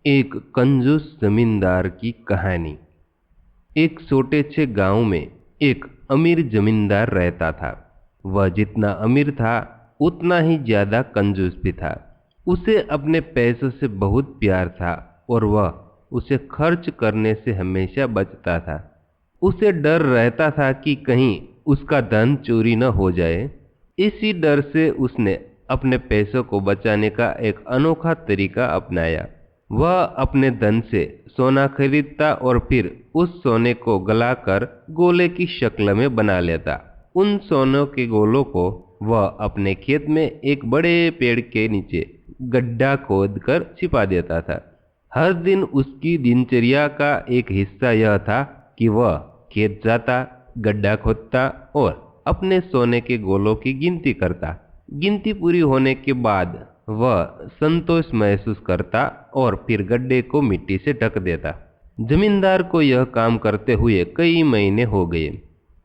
एक कंजूस जमींदार की कहानी। एक छोटे से गांव में एक अमीर जमींदार रहता था। वह जितना अमीर था उतना ही ज्यादा कंजूस भी था। उसे अपने पैसों से बहुत प्यार था और वह उसे खर्च करने से हमेशा बचता था। उसे डर रहता था कि कहीं उसका धन चोरी न हो जाए। इसी डर से उसने अपने पैसों को बचाने का एक अनोखा तरीका अपनाया। वह अपने धन से सोना खरीदता और फिर उस सोने को गलाकर गोले की शक्ल में बना लेता। उन सोनों के गोलों को वह अपने खेत में एक बड़े पेड़ के नीचे गड्ढा खोदकर छिपा देता था। हर दिन उसकी दिनचर्या का एक हिस्सा यह था कि वह खेत जाता, गड्ढा खोदता और अपने सोने के गोलों की गिनती करता। गिनती पूरी होने के बाद वह संतोष महसूस करता और फिर गड्ढे को मिट्टी से ढक देता। जमींदार को यह काम करते हुए कई महीने हो गए।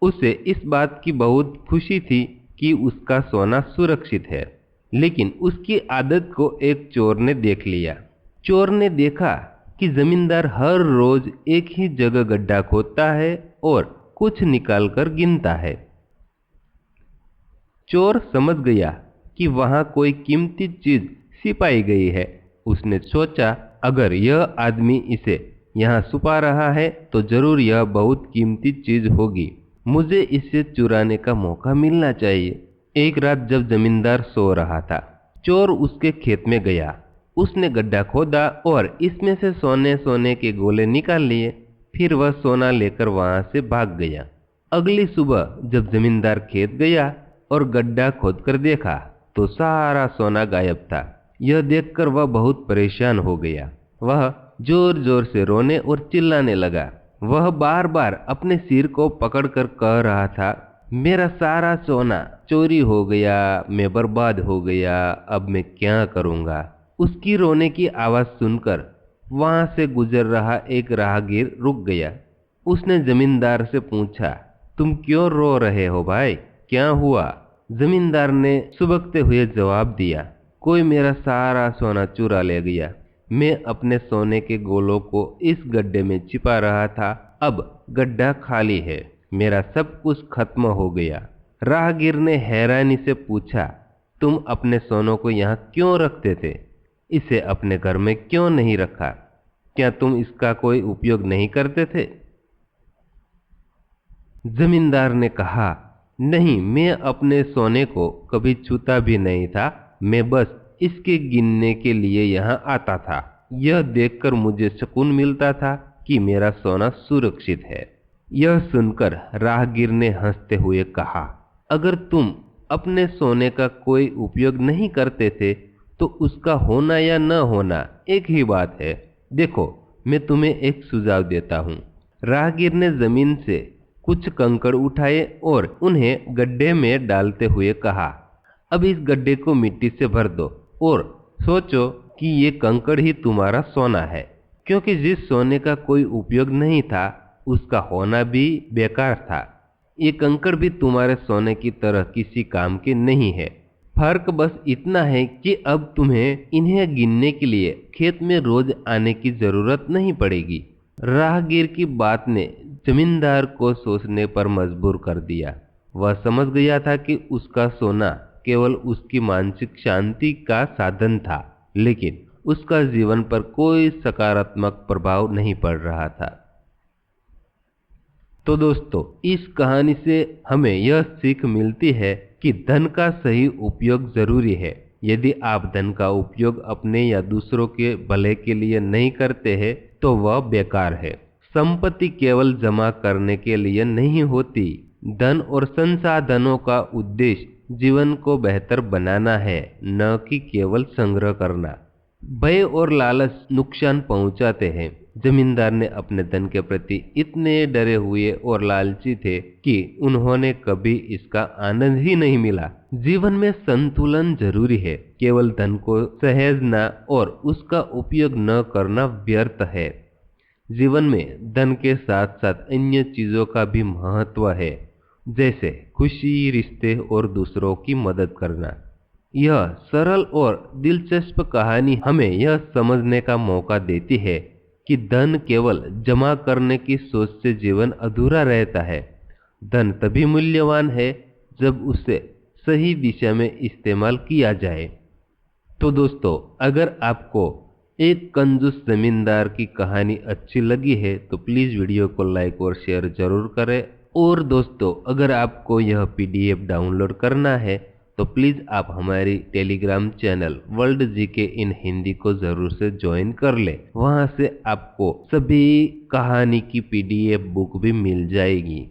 उसे इस बात की बहुत खुशी थी कि उसका सोना सुरक्षित है। लेकिन उसकी आदत को एक चोर ने देख लिया। चोर ने देखा कि जमींदार हर रोज एक ही जगह गड्ढा खोदता है और कुछ निकालकर गिनता है। चोर समझ गया कि वहां कोई कीमती चीज छिपाई गई है। उसने सोचा, अगर यह आदमी इसे यहाँ छुपा रहा है तो जरूर यह बहुत कीमती चीज होगी। मुझे इसे चुराने का मौका मिलना चाहिए। एक रात जब जमींदार सो रहा था, चोर उसके खेत में गया। उसने गड्ढा खोदा और इसमें से सोने सोने के गोले निकाल लिए। फिर वह सोना लेकर वहां से भाग गया। अगली सुबह जब जमींदार खेत गया और गड्ढा खोदकर देखा तो सारा सोना गायब था। यह देखकर वह बहुत परेशान हो गया। वह जोर जोर से रोने और चिल्लाने लगा। वह बार बार अपने सिर को पकड़कर कह रहा था, मेरा सारा सोना चोरी हो गया, मैं बर्बाद हो गया, अब मैं क्या करूंगा। उसकी रोने की आवाज सुनकर वहां से गुजर रहा एक राहगीर रुक गया। उसने जमींदार से पूछा, तुम क्यों रो रहे हो भाई, क्या हुआ? जमींदार ने सुबकते हुए जवाब दिया, कोई मेरा सारा सोना चुरा ले गया। मैं अपने सोने के गोलों को इस गड्ढे में छिपा रहा था। अब गड्ढा खाली है, मेरा सब कुछ खत्म हो गया। राहगीर ने हैरानी से पूछा, तुम अपने सोनों को यहाँ क्यों रखते थे? इसे अपने घर में क्यों नहीं रखा? क्या तुम इसका कोई उपयोग नहीं करते थे? जमींदार ने कहा, नहीं, मैं अपने सोने को कभी छूता भी नहीं था। मैं बस इसके गिनने के लिए यहाँ आता था। यह देखकर मुझे सुकून मिलता था कि मेरा सोना सुरक्षित है। यह सुनकर राहगीर ने हंसते हुए कहा, अगर तुम अपने सोने का कोई उपयोग नहीं करते थे तो उसका होना या न होना एक ही बात है। देखो, मैं तुम्हें एक सुझाव देता हूँ। राहगीर ने जमीन से कुछ कंकड़ उठाए और उन्हें गड्ढे में डालते हुए कहा, अब इस गड्ढे को मिट्टी से भर दो और सोचो कि ये कंकड़ ही तुम्हारा सोना है। क्योंकि जिस सोने का कोई उपयोग नहीं था उसका होना भी बेकार था। ये कंकड़ भी तुम्हारे सोने की तरह किसी काम के नहीं है। फर्क बस इतना है कि अब तुम्हें इन्हें गिनने के लिए खेत में रोज आने की जरूरत नहीं पड़ेगी। राहगीर की बात ने जमींदार को सोचने पर मजबूर कर दिया। वह समझ गया था कि उसका सोना केवल उसकी मानसिक शांति का साधन था, लेकिन उसका जीवन पर कोई सकारात्मक प्रभाव नहीं पड़ रहा था। तो दोस्तों, इस कहानी से हमें यह सीख मिलती है कि धन का सही उपयोग जरूरी है। यदि आप धन का उपयोग अपने या दूसरों के भले के लिए नहीं करते हैं तो वह बेकार है। संपत्ति केवल जमा करने के लिए नहीं होती। धन और संसाधनों का उद्देश्य जीवन को बेहतर बनाना है, न कि केवल संग्रह करना। भय और लालच नुकसान पहुंचाते हैं। जमींदार ने अपने धन के प्रति इतने डरे हुए और लालची थे कि उन्होंने कभी इसका आनंद ही नहीं मिला। जीवन में संतुलन जरूरी है। केवल धन को सहेजना और उसका उपयोग न करना व्यर्थ है। जीवन में धन के साथ साथ अन्य चीजों का भी महत्व है, जैसे खुशी, रिश्ते और दूसरों की मदद करना। यह सरल और दिलचस्प कहानी हमें यह समझने का मौका देती है कि धन केवल जमा करने की सोच से जीवन अधूरा रहता है। धन तभी मूल्यवान है जब उसे सही दिशा में इस्तेमाल किया जाए। तो दोस्तों, अगर आपको एक कंजूस जमींदार की कहानी अच्छी लगी है तो प्लीज़ वीडियो को लाइक और शेयर जरूर करें। और दोस्तों, अगर आपको यह पीडीएफ डाउनलोड करना है तो प्लीज़ आप हमारी टेलीग्राम चैनल वर्ल्ड जीके इन हिंदी को ज़रूर से ज्वाइन कर लें। वहां से आपको सभी कहानी की पीडीएफ बुक भी मिल जाएगी।